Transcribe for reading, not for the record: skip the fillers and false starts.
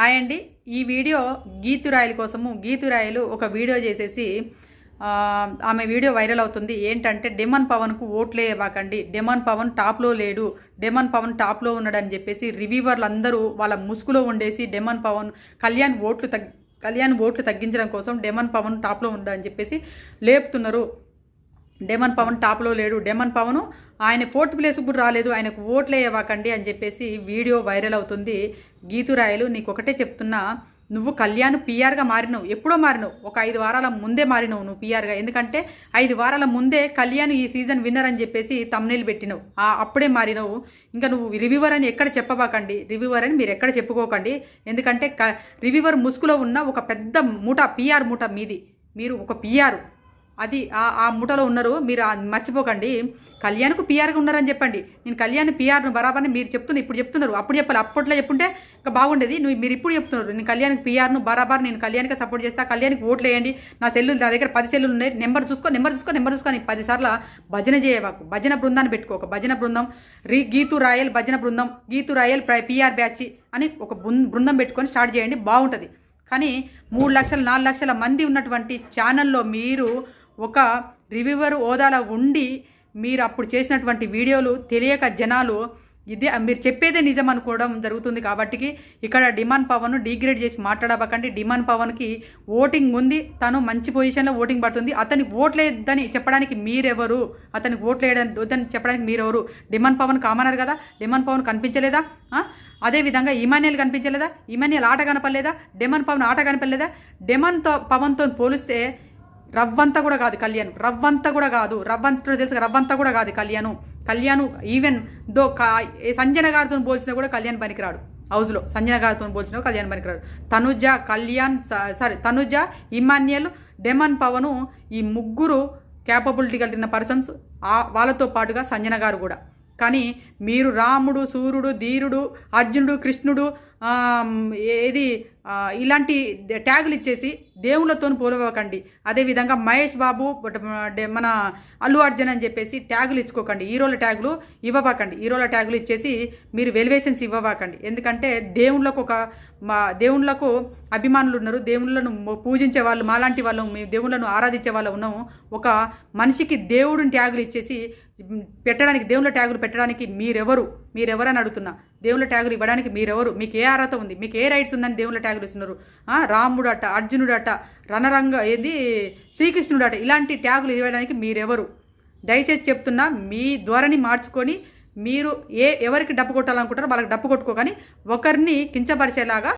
Hi అండి. ఈ video గీతురాయల కోసము. గీతురాయలు ఒక వీడియో చేసేసి ఆమె వీడియో వైరల్ అవుతుంది. ఏంటంటే డెమన్ పవన్కు ఓట్లే ఇవ్వకండి, డెమన్ పవన్ టాప్లో లేడు, డెమన్ పవన్ టాప్లో ఉన్నాడని చెప్పేసి రివ్యూవర్లు అందరూ వాళ్ళ ముసుగులో ఉండేసి డెమన్ పవన్ కళ్యాణ్ ఓట్లు తగ్గించడం కోసం డెమన్ పవన్ టాప్లో ఉన్నాడని చెప్పేసి లేపుతున్నారు. డెమన్ పవన్ టాప్లో లేడు, డెమన్ పవన్ ఆయన 4th ప్లేస్ కూడా రాలేదు, ఆయనకు ఓట్లే ఇవ్వకండి అని చెప్పేసి వీడియో వైరల్ అవుతుంది. గీతురాయలు నీకు ఒకటే చెప్తున్నా, నువ్వు కళ్యాణ్ పీఆర్గా మారినవు, ఎప్పుడో మారినవు, ఒక 5 వారాల ముందే మారినవు నువ్వు పీఆర్గా. ఎందుకంటే 5 వారాల ముందే కళ్యాణ్ ఈ సీజన్ విన్నర్ అని చెప్పేసి తమ్నేల్ పెట్టినవు, అప్పుడే మారినవు. ఇంకా నువ్వు రివ్యూవర్ అని ఎక్కడ చెప్పబాకండి, రివ్యూవర్ అని మీరు ఎక్కడ చెప్పుకోకండి. ఎందుకంటే రివ్యూవర్ ముసుగులో ఉన్న ఒక పెద్ద మూట, పీఆర్ మూట మీది, మీరు ఒక పీఆర్, అది ఆ మూటలో ఉన్నారు. మీరు మర్చిపోకండి. కళ్యాణ్కు పీఆర్గా ఉన్నారని చెప్పండి. నేను కళ్యాణ్ పీఆర్ను బరాబర్ని మీరు ఇప్పుడు చెప్తున్నారు, అప్పుడు చెప్పాలి, అప్పట్లో చెప్పుంటే ఇంకా బాగుండేది. మీరు ఇప్పుడు చెప్తున్నారు నేను కళ్యాణ్కి పీఆర్ను బరాబర్, నేను కళ్యాణ్కి సపోర్ట్ చేస్తా, కళ్యాణ్కి ఓట్లు వేయండి, నా సెల్లులు, నా దగ్గర 10 సెల్లులు ఉన్నాయి, నెంబర్ చూసుకో అని 10 సార్లు భజన చేయవాకు. భజన బృందాన్ని పెట్టుకో, ఒక భజన బృందం, గీతు రాయల్ భజన బృందం, గీతు రాయల్ పీఆర్ బ్యాచ్ అని ఒక బృందం పెట్టుకొని స్టార్ట్ చేయండి, బాగుంటుంది. కానీ 3 లక్షల 4 లక్షల మంది ఉన్నటువంటి ఛానల్లో మీరు ఒక రివ్యూవర్ హోదాలో ఉండి మీరు అప్పుడు చేసినటువంటి వీడియోలు తెలియక జనాలు ఇదే మీరు చెప్పేదే నిజం అనుకోవడం జరుగుతుంది. కాబట్టి ఇక్కడ డిమాండ్ పవన్ డిగ్రేడ్ చేసి మాట్లాడబకండి. డిమాండ్ పవన్కి ఓటింగ్ ఉంది, తను మంచి పొజిషన్లో ఓటింగ్ పడుతుంది. అతనికి ఓట్లేదని చెప్పడానికి మీరెవరు? అతనికి ఓట్లేయడానికి వద్దని చెప్పడానికి మీరెవరు? డిమాండ్ పవన్ కామనర్ కదా, డిమాండ్ పవన్ కనిపించలేదా? అదేవిధంగా ఇమాన్యుయల్ కనిపించలేదా? ఇమాన్యుయల్ ఆట కనపడలేదా? డెమన్ పవన్ ఆట కనపడలేదా? పవన్తో పోలిస్తే రవ్వంతా కూడా కాదు కళ్యాణ్, రవ్వంతా కూడా కాదు, తెలుసు, రవ్వంతా కూడా కాదు కళ్యాణ్ ఈవెన్ సంజన గారితో పోల్చినా కూడా కళ్యాణ్ పనికిరాడు. హౌస్లో సంజన గారితో పోల్చినా కళ్యాణ్ పనికిరాడు. తనుజ, ఇమాన్యుయల్, డెమన్ పవను, ఈ ముగ్గురు క్యాపబిలిటీ కలిగిన పర్సన్స్, వాళ్ళతో పాటుగా సంజన గారు కూడా. కానీ మీరు రాముడు, సూర్యుడు, ధీరుడు, అర్జునుడు, కృష్ణుడు, ఇలాంటి ట్యాగులు ఇచ్చేసి దేవుళ్ళతో పోలవకండి. అదేవిధంగా మహేష్ బాబు, మన అల్లు అర్జున్ అని చెప్పేసి ట్యాగులు ఇచ్చుకోకండి, హీరోల ట్యాగులు ఇవ్వబాకండి. హీరోల ట్యాగులు ఇచ్చేసి మీరు వెలివేషన్స్ ఇవ్వబాకండి. ఎందుకంటే దేవుళ్ళకు అభిమానులు ఉన్నారు, దేవుళ్ళను పూజించే వాళ్ళు, మాలాంటి వాళ్ళు, మేము దేవుళ్ళను ఆరాధించే వాళ్ళు ఉన్నాము. ఒక మనిషికి దేవుడిని ట్యాగులు ఇచ్చేసి పెట్టడానికి, దేవుళ్ళ ట్యాగులు పెట్టడానికి మీరెవరని అడుగుతున్నా. దేవుళ్ళ ట్యాగులు ఇవ్వడానికి మీరెవరు? మీకు ఏ అర్హత ఉంది? మీకు ఏ రైట్స్ ఉందని దేవుళ్ళ ట్యాగులు ఇస్తున్నారు? రాముడు అట, అర్జునుడు అట, శ్రీకృష్ణుడు అట, ఇలాంటి ట్యాగులు ఇవ్వడానికి మీరెవరు? దయచేసి చెప్తున్నా, మీ ధోరణి మార్చుకొని మీరు ఎవరికి డప్పు కొట్టాలనుకుంటారో వాళ్ళకి డప్పు కొట్టుకోగాని ఒకరిని కించపరిచేలాగా